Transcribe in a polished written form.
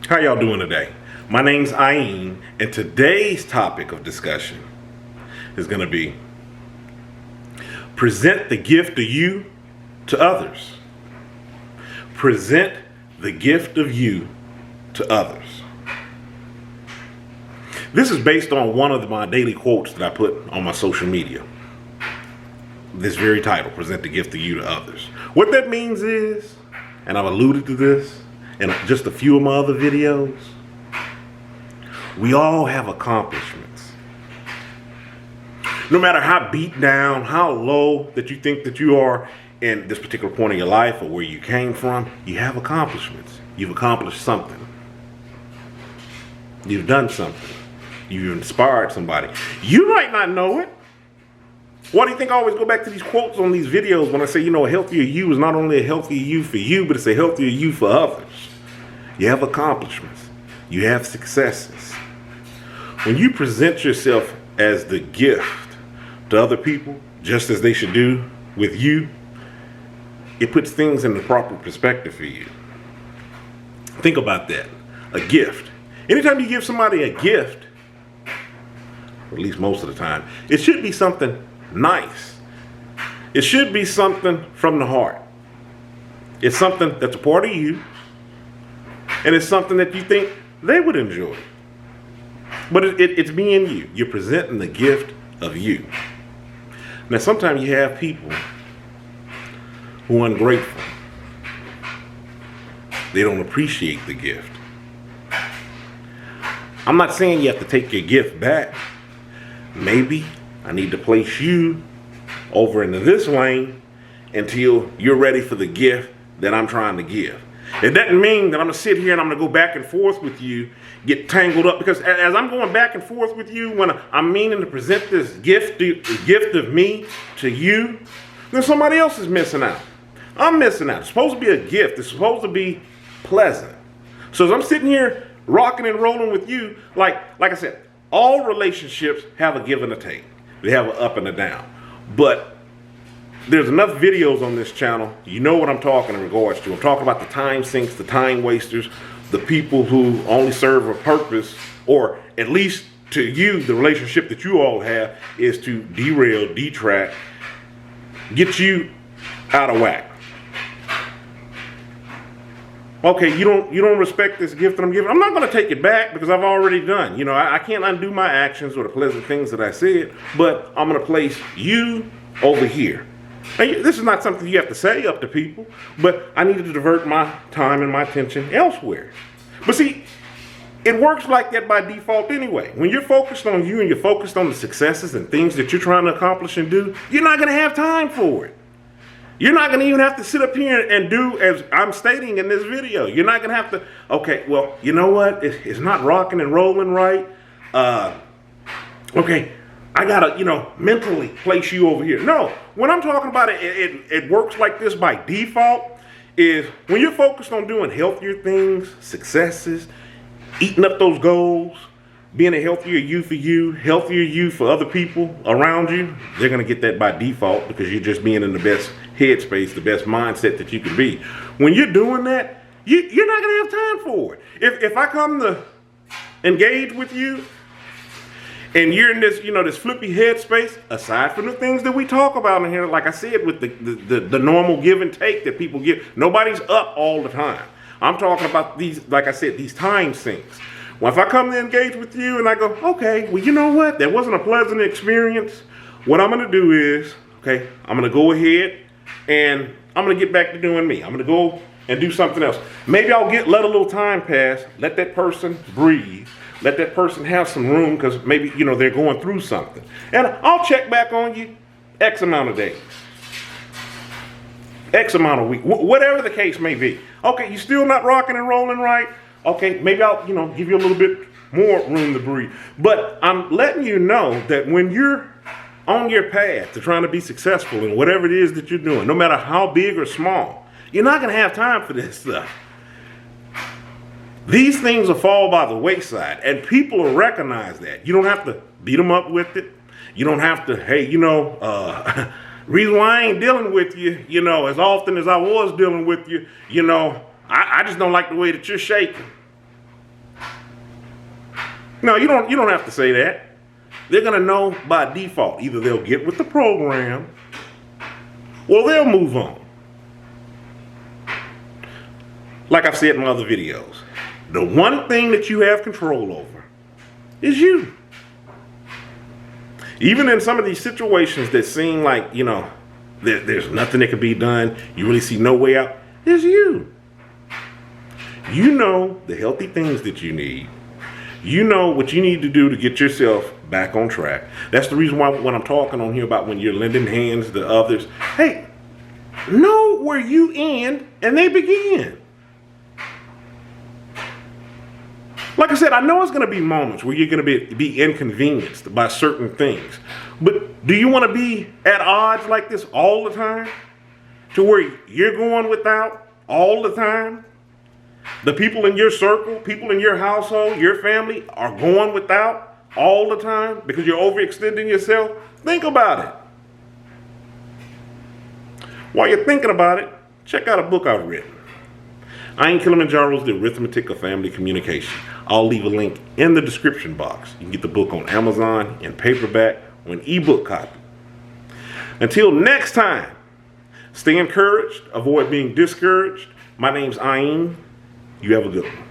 How y'all doing today? My name's Ayin, and today's topic of discussion is going to be present the gift of you to others. Present the gift of you to others. This is based on one of my daily quotes that I put on my social media. This very title, present the gift of you to others. What that means is, and I've alluded to this in just a few of my other videos, we all have accomplishments. No matter how beat down, how low that you think that you are in this particular point in your life or where you came from, you have accomplishments. You've accomplished something. You've done something. You've inspired somebody. You might not know it. Why do you think I always go back to these quotes on these videos when I say, a healthier you is not only a healthier you for you, but it's a healthier you for others. You have accomplishments. You have successes. When you present yourself as the gift to other people, just as they should do with you, it puts things in the proper perspective for you. Think about that. A gift. Anytime you give somebody a gift, or at least most of the time, it should be something nice. It should be something from the heart. It's something that's a part of you, and it's something that you think they would enjoy. But it's being you. You're presenting the gift of you. Now, sometimes you have people who are ungrateful. They don't appreciate the gift. I'm not saying you have to take your gift back. Maybe I need to place you over into this lane until you're ready for the gift that I'm trying to give. It doesn't mean that I'm going to sit here and I'm going to go back and forth with you, get tangled up, because as I'm going back and forth with you, when I'm meaning to present this gift of me to you, then somebody else is missing out. I'm missing out. It's supposed to be a gift. It's supposed to be pleasant. So as I'm sitting here rocking and rolling with you, like I said, all relationships have a give and a take. They have an up and a down. But there's enough videos on this channel. You know what I'm talking in regards to. I'm talking about the time sinks, the time wasters, the people who only serve a purpose, or at least to you, the relationship that you all have is to derail, detract, get you out of whack. Okay, you don't respect this gift that I'm giving. I'm not going to take it back because I've already done. I can't undo my actions or the pleasant things that I said, but I'm going to place you over here. And this is not something you have to say up to people, but I need to divert my time and my attention elsewhere. But see, it works like that by default anyway. When you're focused on you and you're focused on the successes and things that you're trying to accomplish and do, you're not going to have time for it. You're not going to even have to sit up here and do as I'm stating in this video. You're not going to have to, okay, well, you know what? It's not rocking and rolling right. Okay, I got to, mentally place you over here. No, when I'm talking about it works like this by default, is when you're focused on doing healthier things, successes, eating up those goals, being a healthier you for other people around you, they're going to get that by default because you're just being in the best headspace, the best mindset that you can be. When you're doing that, you're not going to have time for it. If I come to engage with you and you're in this, this flippy headspace, aside from the things that we talk about in here, like I said, with the normal give and take that people give, nobody's up all the time. I'm talking about these, like I said, these time sinks. Well, if I come to engage with you and I go, okay, well, you know what? That wasn't a pleasant experience. What I'm going to do is, okay, I'm going to go ahead and I'm going to get back to doing me. I'm going to go and do something else. Maybe I'll let a little time pass, let that person breathe, let that person have some room because maybe, they're going through something. And I'll check back on you X amount of days, X amount of weeks, whatever the case may be. Okay, you're still not rocking and rolling right. Okay, maybe I'll, give you a little bit more room to breathe. But I'm letting you know that when you're on your path to trying to be successful in whatever it is that you're doing, no matter how big or small, you're not going to have time for this stuff. These things will fall by the wayside, and people will recognize that. You don't have to beat them up with it. You don't have to, hey, reason why I ain't dealing with you, as often as I was dealing with you, I just don't like the way that you're shaking. No, you don't have to say that. They're gonna know by default. Either they'll get with the program or they'll move on. Like I've said in my other videos, the one thing that you have control over is you. Even in some of these situations that seem like, there's nothing that can be done, you really see no way out, it's you. You know the healthy things that you need. You know what you need to do to get yourself back on track. That's the reason why when I'm talking on here about when you're lending hands to others, hey, know where you end and they begin. Like I said, I know it's going to be moments where you're going to be inconvenienced by certain things. But do you want to be at odds like this all the time? To where you're going without all the time? The people in your circle, people in your household, your family are going without all the time because you're overextending yourself? Think about it. While you're thinking about it, check out a book I've written. I Am Kilimanjaro's The Arithmetic of Family Communication. I'll leave a link in the description box. You can get the book on Amazon in paperback or an ebook copy. Until next time, stay encouraged, avoid being discouraged. My name's Aim. You have a good one.